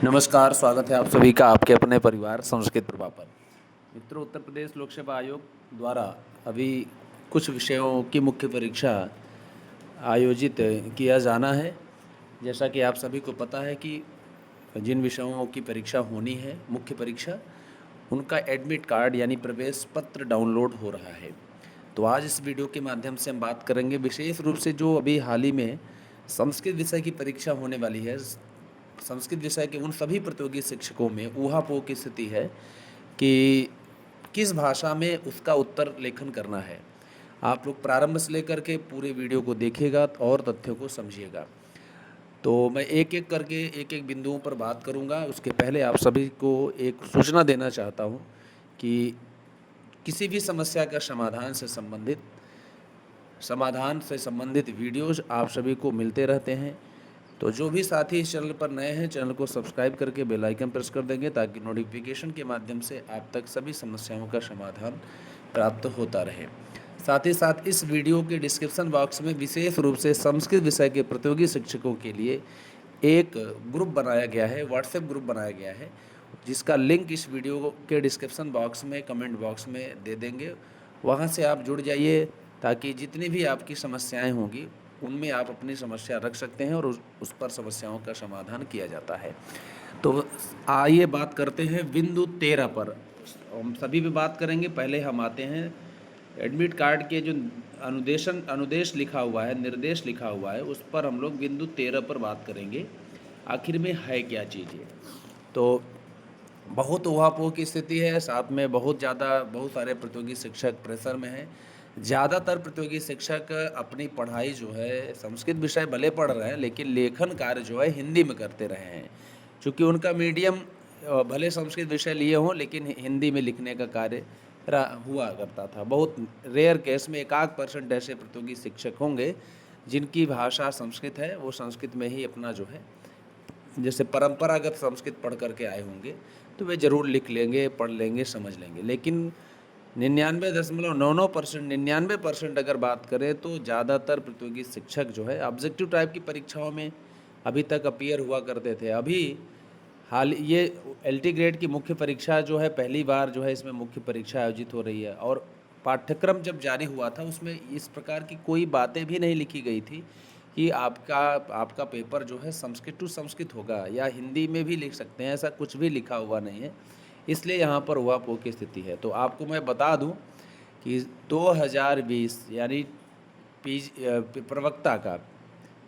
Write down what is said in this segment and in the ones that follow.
नमस्कार, स्वागत है आप सभी का आपके अपने परिवार संस्कृत प्रभा पर। मित्रों, उत्तर प्रदेश लोक सेवा आयोग द्वारा अभी कुछ विषयों की मुख्य परीक्षा आयोजित किया जाना है। जैसा कि आप सभी को पता है कि जिन विषयों की परीक्षा होनी है, मुख्य परीक्षा, उनका एडमिट कार्ड यानी प्रवेश पत्र डाउनलोड हो रहा है। तो आज इस वीडियो के माध्यम से हम बात करेंगे विशेष रूप से जो अभी हाल ही में संस्कृत विषय की परीक्षा होने वाली है। संस्कृत विषय के उन सभी प्रतियोगी शिक्षकों में ऊहापोह की स्थिति है कि किस भाषा में उसका उत्तर लेखन करना है। आप लोग प्रारंभ से लेकर के पूरे वीडियो को देखिएगा और तथ्यों को समझिएगा। तो मैं एक एक करके एक एक बिंदुओं पर बात करूंगा। उसके पहले आप सभी को एक सूचना देना चाहता हूं कि किसी भी समस्या का समाधान से संबंधित वीडियोज़ आप सभी को मिलते रहते हैं। तो जो भी साथी इस चैनल पर नए हैं, चैनल को सब्सक्राइब करके बेल आइकन प्रेस कर देंगे ताकि नोटिफिकेशन के माध्यम से आप तक सभी समस्याओं का समाधान प्राप्त होता रहे। साथ ही साथ इस वीडियो के डिस्क्रिप्शन बॉक्स में विशेष रूप से संस्कृत विषय के प्रतियोगी शिक्षकों के लिए एक ग्रुप बनाया गया है, व्हाट्सएप ग्रुप बनाया गया है, जिसका लिंक इस वीडियो के डिस्क्रिप्शन बॉक्स में कमेंट बॉक्स में दे देंगे। वहाँ से आप जुड़ जाइए ताकि जितनी भी आपकी समस्याएं होंगी उनमें आप अपनी समस्या रख सकते हैं और उस पर समस्याओं का समाधान किया जाता है। तो आइए बात करते हैं बिंदु 13 पर। हम सभी भी बात करेंगे। पहले हम आते हैं एडमिट कार्ड के जो अनुदेश लिखा हुआ है, निर्देश लिखा हुआ है, उस पर हम लोग बिंदु 13 पर बात करेंगे। आखिर में है क्या चीज़ ये? तो बहुत ऊहापोह की स्थिति है, साथ में बहुत सारे प्रतियोगी शिक्षक प्रेशर में हैं। ज़्यादातर प्रतियोगी शिक्षक अपनी पढ़ाई जो है संस्कृत विषय भले पढ़ रहे हैं लेकिन लेखन कार्य जो है हिंदी में करते रहे हैं। चूँकि उनका मीडियम भले संस्कृत विषय लिए हों लेकिन हिंदी में लिखने का कार्य हुआ करता था। बहुत रेयर केस में 1-8% ऐसे प्रतियोगी शिक्षक होंगे जिनकी भाषा संस्कृत है, वो संस्कृत में ही अपना जो है जैसे परंपरागत संस्कृत पढ़ करके आए होंगे तो वे ज़रूर लिख लेंगे, पढ़ लेंगे, समझ लेंगे। लेकिन 99.99% अगर बात करें तो ज़्यादातर प्रतियोगी शिक्षक जो है ऑब्जेक्टिव टाइप की परीक्षाओं में अभी तक अपीयर हुआ करते थे। अभी हाल ये एलटी ग्रेड की मुख्य परीक्षा जो है पहली बार जो है इसमें मुख्य परीक्षा आयोजित हो रही है। और पाठ्यक्रम जब जारी हुआ था उसमें इस प्रकार की कोई बातें भी नहीं लिखी गई थी कि आपका पेपर जो है संस्कृत टू संस्कृत होगा या हिंदी में भी लिख सकते हैं, ऐसा कुछ भी लिखा हुआ नहीं है। इसलिए यहाँ पर ऊहापोह की स्थिति है। तो आपको मैं बता दूँ कि 2020 यानी प्रवक्ता का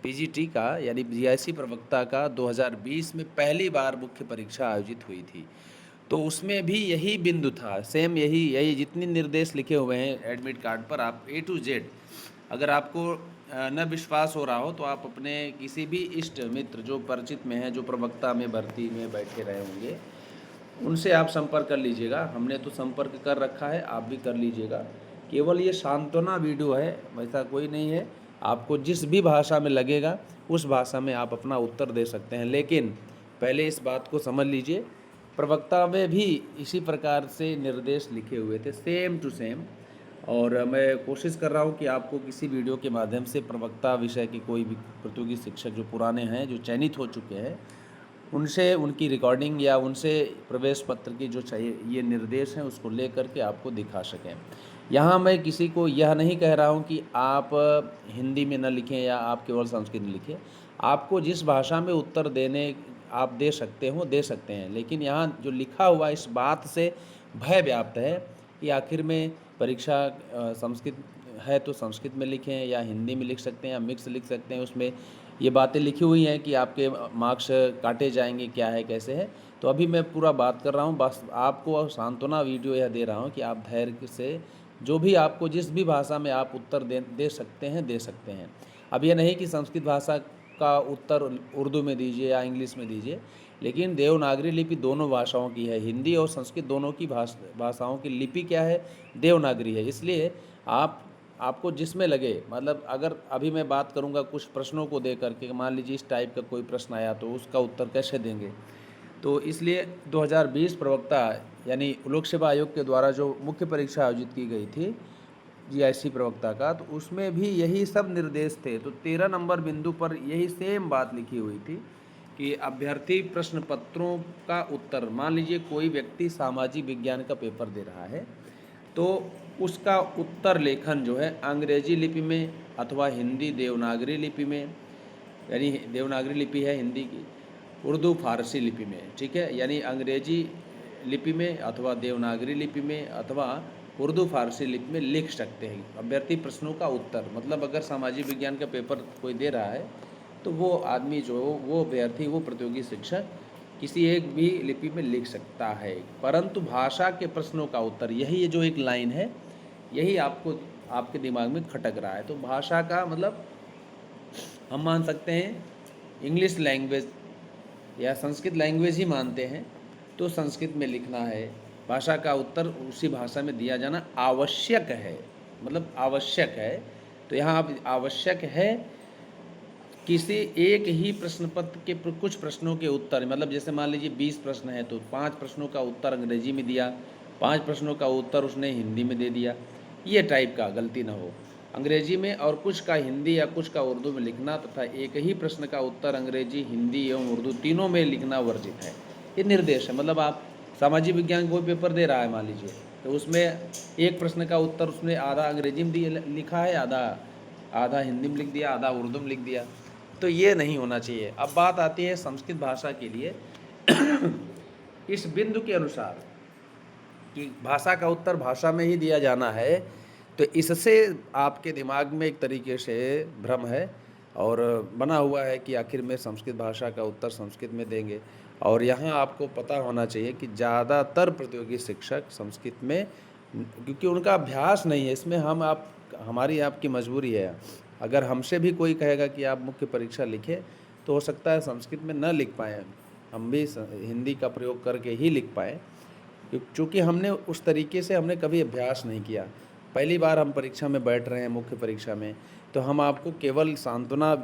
पीजीटी का यानी जीआईसी प्रवक्ता का 2020 में पहली बार मुख्य परीक्षा आयोजित हुई थी। तो उसमें भी यही बिंदु था, सेम यही जितने निर्देश लिखे हुए हैं एडमिट कार्ड पर, आप ए टू जेड अगर आपको न विश्वास हो रहा हो तो आप अपने किसी भी इष्ट मित्र जो परिचित में हैं, जो प्रवक्ता में भर्ती में बैठे रहे होंगे, उनसे आप संपर्क कर लीजिएगा। हमने तो संपर्क कर रखा है, आप भी कर लीजिएगा। केवल ये सांत्वना वीडियो है, वैसा कोई नहीं है। आपको जिस भी भाषा में लगेगा उस भाषा में आप अपना उत्तर दे सकते हैं। लेकिन पहले इस बात को समझ लीजिए, प्रवक्ता में भी इसी प्रकार से निर्देश लिखे हुए थे, सेम टू सेम। और मैं कोशिश कर रहा हूँ कि आपको किसी वीडियो के माध्यम से प्रवक्ता विषय के कोई भी प्रतियोगी शिक्षक जो पुराने हैं, जो चयनित हो चुके हैं, उनसे उनकी रिकॉर्डिंग या उनसे प्रवेश पत्र की जो चाहिए ये निर्देश हैं उसको ले करके आपको दिखा सकें। यहाँ मैं किसी को यह नहीं कह रहा हूँ कि आप हिंदी में न लिखें या आप केवल संस्कृत में लिखें। आपको जिस भाषा में उत्तर देने आप दे सकते हो, दे सकते हैं। लेकिन यहाँ जो लिखा हुआ इस बात से भय व्याप्त है कि आखिर में परीक्षा संस्कृत है तो संस्कृत में लिखें या हिंदी में लिख सकते हैं या मिक्स लिख सकते हैं। उसमें ये बातें लिखी हुई हैं कि आपके मार्क्स काटे जाएंगे, क्या है कैसे है। तो अभी मैं पूरा बात कर रहा हूँ, बस आपको सांत्वना वीडियो यह दे रहा हूँ कि आप धैर्य से जो भी आपको जिस भी भाषा में आप उत्तर दे सकते हैं, दे सकते हैं। अब ये नहीं कि संस्कृत भाषा का उत्तर उर्दू में दीजिए या इंग्लिश में दीजिए, लेकिन देवनागरी लिपि दोनों भाषाओं की है। हिंदी और संस्कृत दोनों की भाषाओं की लिपि क्या है? देवनागरी है। इसलिए आपको जिसमें लगे, मतलब अगर अभी मैं बात करूंगा कुछ प्रश्नों को दे करके, मान लीजिए इस टाइप का कोई प्रश्न आया तो उसका उत्तर कैसे देंगे। तो इसलिए 2020 प्रवक्ता यानी लोक सेवा आयोग के द्वारा जो मुख्य परीक्षा आयोजित की गई थी जीआईसी प्रवक्ता का, तो उसमें भी यही सब निर्देश थे। तो 13 नंबर बिंदु पर यही सेम बात लिखी हुई थी कि अभ्यर्थी प्रश्न पत्रों का उत्तर, मान लीजिए कोई व्यक्ति सामाजिक विज्ञान का पेपर दे रहा है, तो उसका उत्तर लेखन जो है अंग्रेजी लिपि में अथवा हिंदी देवनागरी लिपि में, यानी देवनागरी लिपि है हिंदी की, उर्दू फारसी लिपि में, ठीक है, यानी अंग्रेजी लिपि में अथवा देवनागरी लिपि में अथवा उर्दू फारसी लिपि में लिख सकते हैं अभ्यर्थी प्रश्नों का उत्तर। मतलब अगर सामाजिक विज्ञान का पेपर कोई दे रहा है तो वो आदमी जो वो अभ्यर्थी वो प्रतियोगी शिक्षक किसी एक भी लिपि में लिख सकता है, परंतु भाषा के प्रश्नों का उत्तर, यही जो एक लाइन है, यही आपको आपके दिमाग में खटक रहा है। तो भाषा का मतलब हम मान सकते हैं इंग्लिश लैंग्वेज या संस्कृत लैंग्वेज ही मानते हैं, तो संस्कृत में लिखना है, भाषा का उत्तर उसी भाषा में दिया जाना आवश्यक है, मतलब आवश्यक है। तो यहाँ आप आवश्यक है किसी एक ही प्रश्न पत्र के कुछ प्रश्नों के उत्तर, मतलब जैसे मान लीजिए 20 प्रश्न है तो 5 प्रश्नों का उत्तर अंग्रेजी में दिया, 5 प्रश्नों का उत्तर उसने हिंदी में दे दिया, ये टाइप का गलती ना हो। अंग्रेजी में और कुछ का हिंदी या कुछ का उर्दू में लिखना तथा एक ही प्रश्न का उत्तर अंग्रेजी हिंदी एवं उर्दू तीनों में लिखना वर्जित है। ये निर्देश है। मतलब आप सामाजिक विज्ञान कोई पेपर दे रहा है मान लीजिए, तो उसमें एक प्रश्न का उत्तर उसने आधा अंग्रेजी में लिखा है, आधा हिंदी में लिख दिया, आधा उर्दू में लिख दिया, तो ये नहीं होना चाहिए। अब बात आती है संस्कृत भाषा के लिए इस बिंदु के अनुसार कि भाषा का उत्तर भाषा में ही दिया जाना है, तो इससे आपके दिमाग में एक तरीके से भ्रम है और बना हुआ है कि आखिर में संस्कृत भाषा का उत्तर संस्कृत में देंगे। और यहाँ आपको पता होना चाहिए कि ज़्यादातर प्रतियोगी शिक्षक संस्कृत में, क्योंकि उनका अभ्यास नहीं है इसमें, हमारी आपकी मजबूरी है। अगर हमसे भी कोई कहेगा कि आप मुख्य परीक्षा लिखें तो हो सकता है संस्कृत में न लिख पाएँ, हम भी हिंदी का प्रयोग करके ही लिख पाएँ, क्योंकि हमने उस तरीके से हमने कभी अभ्यास नहीं किया। पहली बार हम परीक्षा में बैठ रहे हैं, मुख्य परीक्षा में, तो हम आपको केवल सांत्वना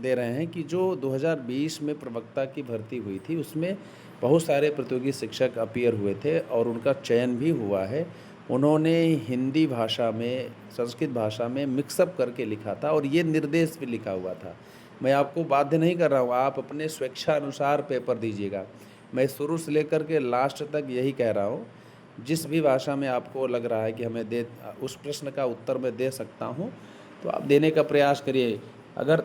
दे रहे हैं कि जो 2020 में प्रवक्ता की भर्ती हुई थी उसमें बहुत सारे प्रतियोगी शिक्षक अपीयर हुए थे और उनका चयन भी हुआ है। उन्होंने हिंदी भाषा में संस्कृत भाषा में मिक्सअप करके लिखा था और ये निर्देश भी लिखा हुआ था। मैं आपको बाध्य नहीं कर रहा हूँ, आप अपने स्वेच्छानुसार पेपर दीजिएगा। मैं शुरू से लेकर के लास्ट तक यही कह रहा हूँ, जिस भी भाषा में आपको लग रहा है कि हमें उस प्रश्न का उत्तर मैं दे सकता हूँ तो आप देने का प्रयास करिए। अगर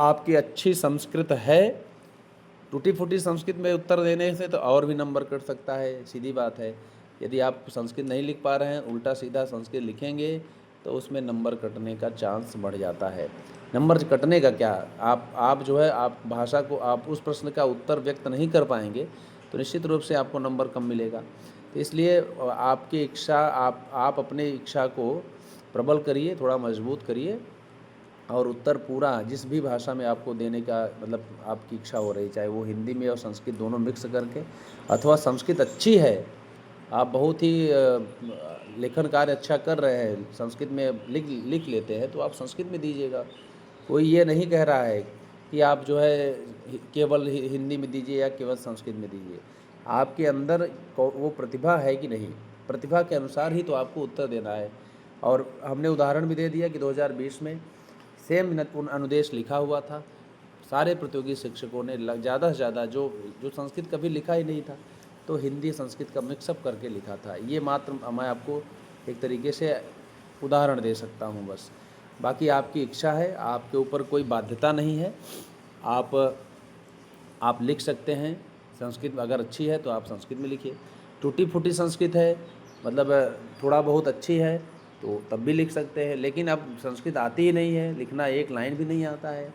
आपकी अच्छी संस्कृत है, टूटी फूटी संस्कृत में उत्तर देने से तो और भी नंबर कट सकता है, सीधी बात है। यदि आप संस्कृत नहीं लिख पा रहे हैं, उल्टा सीधा संस्कृत लिखेंगे तो उसमें नंबर कटने का चांस बढ़ जाता है। नंबर कटने का क्या, आप जो है आप भाषा को आप उस प्रश्न का उत्तर व्यक्त नहीं कर पाएंगे तो निश्चित रूप से आपको नंबर कम मिलेगा। तो इसलिए आपकी इच्छा, आप अपने इच्छा को प्रबल करिए, थोड़ा मजबूत करिए और उत्तर पूरा जिस भी भाषा में आपको देने का मतलब आपकी इच्छा हो रही, चाहे वो हिंदी में और संस्कृत दोनों मिक्स करके, अथवा संस्कृत अच्छी है, आप बहुत ही लेखन कार्य अच्छा कर रहे हैं, संस्कृत में लिख लेते हैं, तो आप संस्कृत में दीजिएगा। कोई ये नहीं कह रहा है कि आप जो है केवल हिंदी में दीजिए या केवल संस्कृत में दीजिए। आपके अंदर वो प्रतिभा है कि नहीं, प्रतिभा के अनुसार ही तो आपको उत्तर देना है। और हमने उदाहरण भी दे दिया कि 2020 में सेम अनुदेश लिखा हुआ था, सारे प्रतियोगी शिक्षकों ने ज़्यादा से ज़्यादा जो संस्कृत कभी लिखा ही नहीं था तो हिंदी संस्कृत का मिक्सअप करके लिखा था। ये मात्र मैं आपको एक तरीके से उदाहरण दे सकता हूँ बस, बाकी आपकी इच्छा है, आपके ऊपर कोई बाध्यता नहीं है। आप लिख सकते हैं, संस्कृत अगर अच्छी है तो आप संस्कृत में लिखिए। टूटी फूटी संस्कृत है, मतलब थोड़ा बहुत अच्छी है तो तब भी लिख सकते हैं, लेकिन अब संस्कृत आती ही नहीं है, लिखना एक लाइन भी नहीं आता है,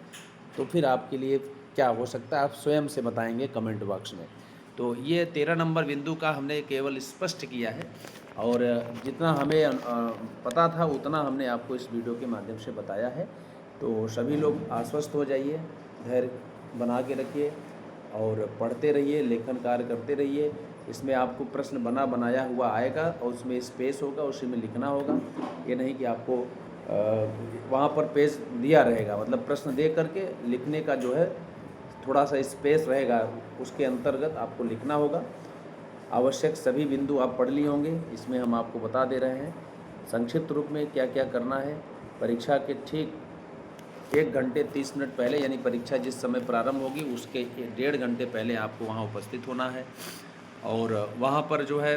तो फिर आपके लिए क्या हो सकता है आप स्वयं से बताएंगे कमेंट बॉक्स में। तो ये 13 नंबर बिंदु का हमने केवल स्पष्ट किया है और जितना हमें पता था उतना हमने आपको इस वीडियो के माध्यम से बताया है। तो सभी लोग आश्वस्त हो जाइए, धैर्य बना के रखिए और पढ़ते रहिए, लेखन कार्य करते रहिए। इसमें आपको प्रश्न बनाया हुआ आएगा और उसमें स्पेस होगा, उसी में लिखना होगा। ये नहीं कि आपको वहाँ पर पेज दिया रहेगा, मतलब प्रश्न दे करके लिखने का जो है थोड़ा सा स्पेस रहेगा, उसके अंतर्गत आपको लिखना होगा। आवश्यक सभी बिंदु आप पढ़ लिए होंगे, इसमें हम आपको बता दे रहे हैं संक्षिप्त रूप में क्या क्या करना है। परीक्षा के ठीक 1 घंटे 30 मिनट पहले, यानी परीक्षा जिस समय प्रारंभ होगी उसके 1.5 घंटे पहले आपको वहाँ उपस्थित होना है। और वहाँ पर जो है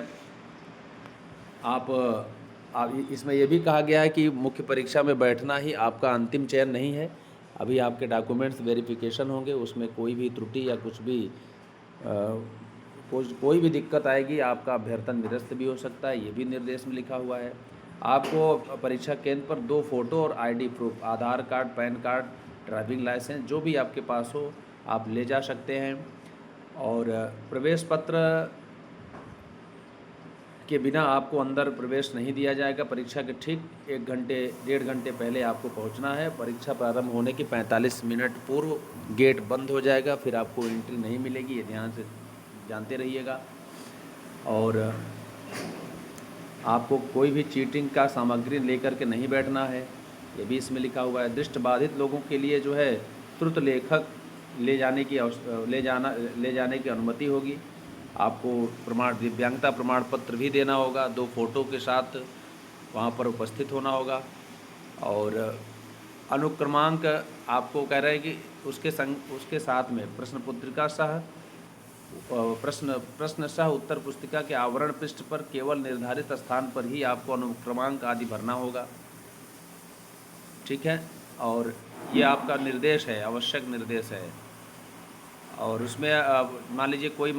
इसमें ये भी कहा गया है कि मुख्य परीक्षा में बैठना ही आपका अंतिम चयन नहीं है। अभी आपके डॉक्यूमेंट्स वेरिफिकेशन होंगे, उसमें कोई भी त्रुटि या कुछ भी कोई भी दिक्कत आएगी, आपका अभ्यर्थन निरस्त भी हो सकता है, ये भी निर्देश में लिखा हुआ है। आपको परीक्षा केंद्र पर 2 फ़ोटो और ID proof, Aadhaar card, PAN card, driving licence जो भी आपके पास हो आप ले जा सकते हैं। और प्रवेश पत्र के बिना आपको अंदर प्रवेश नहीं दिया जाएगा। परीक्षा के ठीक 1 घंटे 1.5 घंटे पहले आपको पहुंचना है। परीक्षा प्रारंभ होने के 45 मिनट पूर्व गेट बंद हो जाएगा, फिर आपको एंट्री नहीं मिलेगी, ये ध्यान से जानते रहिएगा। और आपको कोई भी चीटिंग का सामग्री लेकर के नहीं बैठना है, ये भी इसमें लिखा हुआ है। दृष्टिबाधित लोगों के लिए जो है त्रुत लेखक ले जाने की अनुमति होगी। आपको दिव्यांगता प्रमाण पत्र भी देना होगा, 2 फोटो के साथ वहाँ पर उपस्थित होना होगा। और अनुक्रमांक आपको कह रहे हैं कि उसके साथ में प्रश्न पुस्तिका सह प्रश्न सह उत्तर पुस्तिका के आवरण पृष्ठ पर केवल निर्धारित स्थान पर ही आपको अनुक्रमांक आदि भरना होगा, ठीक है। और ये आपका निर्देश है, आवश्यक निर्देश है। और उसमें मान लीजिए कोई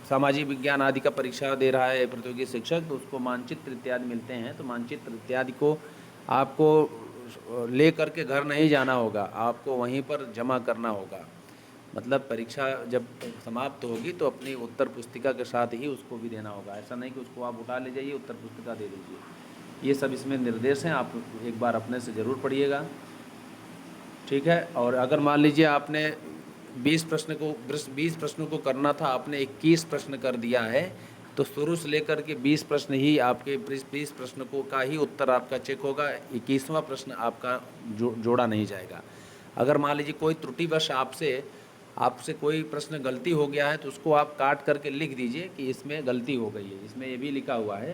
सामाजिक विज्ञान आदि का परीक्षा दे रहा है प्रतियोगी शिक्षक, तो उसको मानचित्र इत्यादि मिलते हैं, तो मानचित्र इत्यादि को आपको ले करके घर नहीं जाना होगा, आपको वहीं पर जमा करना होगा। मतलब परीक्षा जब समाप्त होगी तो अपनी उत्तर पुस्तिका के साथ ही उसको भी देना होगा। ऐसा नहीं कि उसको आप उठा ले जाइए, उत्तर पुस्तिका दे दीजिए। ये सब इसमें निर्देश हैं, आप एक बार अपने से ज़रूर पढ़िएगा, ठीक है। और अगर मान लीजिए आपने 20 प्रश्नों को करना था, आपने 21 प्रश्न कर दिया है, तो शुरू से लेकर के 20 प्रश्न ही आपके 20 प्रश्न को का ही उत्तर आपका चेक होगा, 21वां प्रश्न आपका जोड़ा नहीं जाएगा। अगर मान लीजिए कोई त्रुटिवश आपसे कोई प्रश्न गलती हो गया है, तो उसको आप काट करके लिख दीजिए कि इसमें गलती हो गई है। इसमें ये भी लिखा हुआ है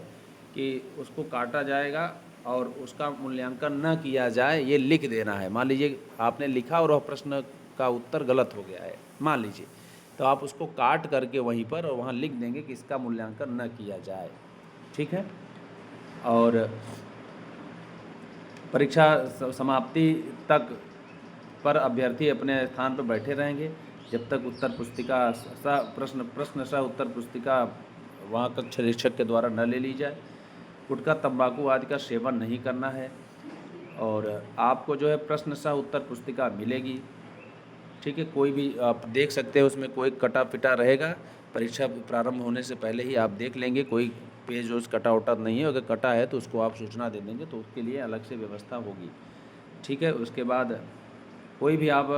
कि उसको काटा जाएगा और उसका मूल्यांकन न किया जाए, ये लिख देना है। मान लीजिए आपने लिखा और वह प्रश्न का उत्तर गलत हो गया है, मान लीजिए, तो आप उसको काट करके वहीं पर और वहाँ लिख देंगे कि इसका मूल्यांकन न किया जाए, ठीक है। और परीक्षा समाप्ति तक पर अभ्यर्थी अपने स्थान पर बैठे रहेंगे जब तक उत्तर पुस्तिका प्रश्न सह उत्तर पुस्तिका वहाँ कक्ष निरीक्षक के द्वारा न ले ली जाए। गुटखा तंबाकू आदि का सेवन नहीं करना है। और आपको जो है प्रश्न सह उत्तर पुस्तिका मिलेगी, ठीक है। कोई भी आप देख सकते हैं, उसमें कोई कटा पिटा रहेगा, परीक्षा प्रारंभ होने से पहले ही आप देख लेंगे, कोई पेज उस कटा उटा नहीं है। अगर कटा है तो उसको आप सूचना दे देंगे, तो उसके लिए अलग से व्यवस्था होगी, ठीक है। उसके बाद कोई भी आप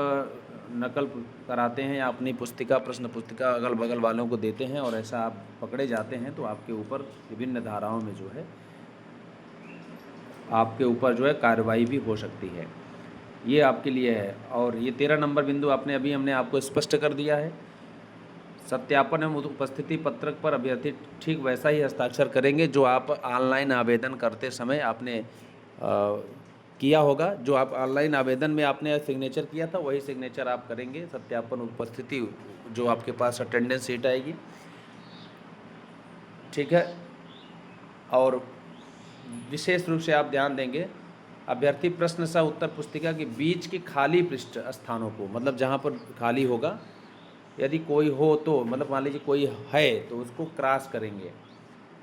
नकल कराते हैं या अपनी पुस्तिका प्रश्न पुस्तिका अगल बगल वालों को देते हैं और ऐसा आप पकड़े जाते हैं, तो आपके ऊपर विभिन्न धाराओं में जो है आपके ऊपर जो है कार्रवाई भी हो सकती है। ये आपके लिए है। और ये 13 नंबर बिंदु हमने आपको स्पष्ट कर दिया है। सत्यापन एवं उपस्थिति पत्रक पर अभ्यर्थी ठीक वैसा ही हस्ताक्षर करेंगे जो आप ऑनलाइन आवेदन करते समय आपने किया होगा। जो आप ऑनलाइन आवेदन में आपने सिग्नेचर किया था, वही सिग्नेचर आप करेंगे। सत्यापन उपस्थिति जो आपके पास अटेंडेंस शीट आएगी, ठीक है। और विशेष रूप से आप ध्यान देंगे, अभ्यर्थी प्रश्न सह उत्तर पुस्तिका के बीच के खाली पृष्ठ स्थानों को, मतलब जहाँ पर खाली होगा, यदि कोई हो तो, मतलब मान लीजिए कोई है तो उसको क्रॉस करेंगे।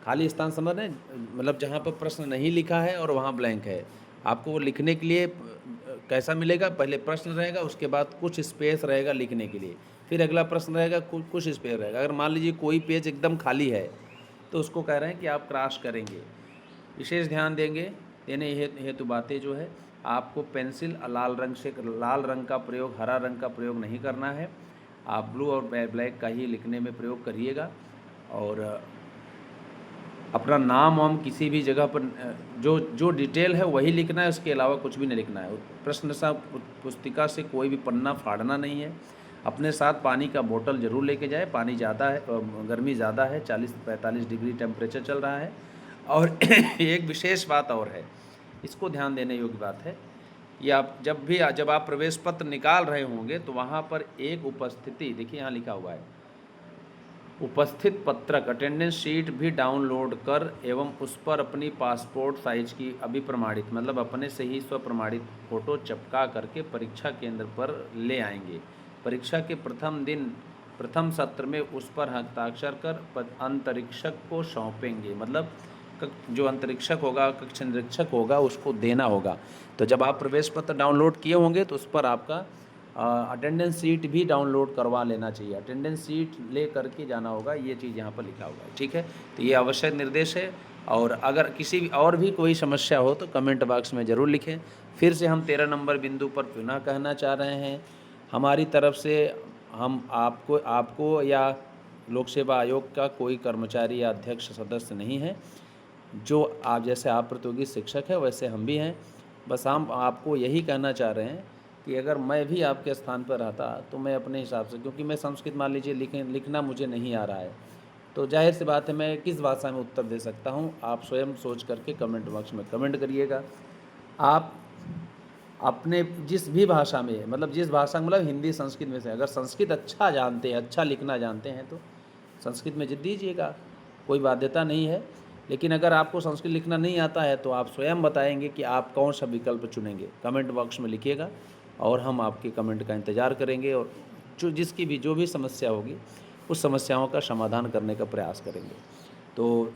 खाली स्थान समझ रहे हैं, मतलब जहाँ पर प्रश्न नहीं लिखा है और वहाँ ब्लैंक है, आपको वो लिखने के लिए कैसा मिलेगा, पहले प्रश्न रहेगा, उसके बाद कुछ स्पेस रहेगा लिखने के लिए, फिर अगला प्रश्न रहेगा, कुछ स्पेस रहेगा। अगर मान लीजिए कोई पेज एकदम खाली है तो उसको कह रहे हैं कि आप क्रॉस करेंगे। विशेष ध्यान देने हेतु बातें जो है, आपको पेंसिल लाल रंग का प्रयोग, हरा रंग का प्रयोग नहीं करना है। आप ब्लू और ब्लैक का ही लिखने में प्रयोग करिएगा। और अपना नाम वाम किसी भी जगह पर जो डिटेल है वही लिखना है, उसके अलावा कुछ भी नहीं लिखना है। प्रश्न सह पुस्तिका से कोई भी पन्ना फाड़ना नहीं है। अपने साथ पानी का बोतल ज़रूर लेके जाए। पानी ज़्यादा है, गर्मी ज़्यादा है, 40-45 डिग्री टेम्परेचर चल रहा है। और एक विशेष बात और है, इसको ध्यान देने योग्य बात है ये आप जब आप प्रवेश पत्र निकाल रहे होंगे तो वहाँ पर एक उपस्थिति, देखिए यहाँ लिखा हुआ है, उपस्थित पत्रक अटेंडेंस शीट भी डाउनलोड कर एवं उस पर अपनी पासपोर्ट साइज की अभिप्रमाणित, मतलब अपने से ही स्वप्रमाणित फ़ोटो चिपका करके परीक्षा केंद्र पर ले आएंगे। परीक्षा के प्रथम दिन प्रथम सत्र में उस पर हस्ताक्षर कर अंतरीक्षक को सौंपेंगे, मतलब जो अंतरीक्षक होगा, कक्ष निरीक्षक होगा, उसको देना होगा। तो जब आप प्रवेश पत्र डाउनलोड किए होंगे तो उस पर आपका अटेंडेंस सीट भी डाउनलोड करवा लेना चाहिए, अटेंडेंस सीट ले करके जाना होगा, ये चीज़ यहाँ पर लिखा हुआ है। ठीक है, तो ये आवश्यक निर्देश है। और अगर किसी और भी कोई समस्या हो तो कमेंट बॉक्स में ज़रूर लिखें। फिर से हम 13 नंबर बिंदु पर पुनः कहना चाह रहे हैं, हमारी तरफ से हम आपको या लोक सेवा आयोग का कोई कर्मचारी या अध्यक्ष सदस्य नहीं है। जो आप जैसे आप प्रतियोगी शिक्षक हैं वैसे हम भी हैं। बस हम आपको यही कहना चाह रहे हैं कि अगर मैं भी आपके स्थान पर रहता तो मैं अपने हिसाब से, क्योंकि मैं संस्कृत मान लीजिए लिखना मुझे नहीं आ रहा है, तो जाहिर सी बात है मैं किस भाषा में उत्तर दे सकता हूँ। आप स्वयं सोच करके कमेंट बॉक्स में कमेंट करिएगा। आप अपने जिस भी भाषा में, मतलब जिस भाषा मतलब हिंदी संस्कृत में से, अगर संस्कृत अच्छा जानते हैं, अच्छा लिखना जानते हैं तो संस्कृत में जिद दीजिएगा, कोई बाध्यता नहीं है। लेकिन अगर आपको संस्कृत लिखना नहीं आता है तो आप स्वयं बताएंगे कि आप कौन सा विकल्प चुनेंगे, कमेंट बॉक्स में लिखिएगा और हम आपके कमेंट का इंतज़ार करेंगे और जो भी समस्या होगी उस समस्याओं का समाधान करने का प्रयास करेंगे। तो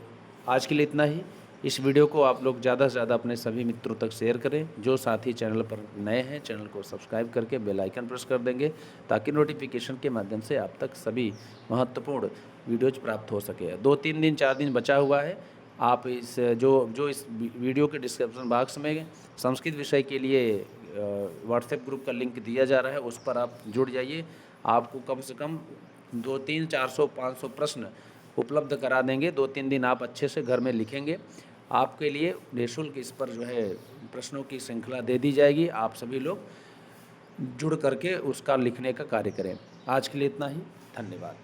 आज के लिए इतना ही। इस वीडियो को आप लोग ज़्यादा से ज़्यादा अपने सभी मित्रों तक शेयर करें। जो साथी चैनल पर नए हैं चैनल को सब्सक्राइब करके बेल आइकन प्रेस कर देंगे ताकि नोटिफिकेशन के माध्यम से आप तक सभी महत्वपूर्ण वीडियोज प्राप्त हो सके। 2-3 दिन 4 दिन बचा हुआ है। आप इस इस वीडियो के डिस्क्रिप्शन बॉक्स में संस्कृत विषय के लिए व्हाट्सएप ग्रुप का लिंक दिया जा रहा है, उस पर आप जुड़ जाइए। आपको कम से कम 2-3 400-500 प्रश्न उपलब्ध करा देंगे। 2-3 दिन आप अच्छे से घर में लिखेंगे, आपके लिए निःशुल्क इस पर जो है प्रश्नों की श्रृंखला दे दी जाएगी। आप सभी लोग जुड़ करके उसका लिखने का कार्य करें। आज के लिए इतना ही, धन्यवाद।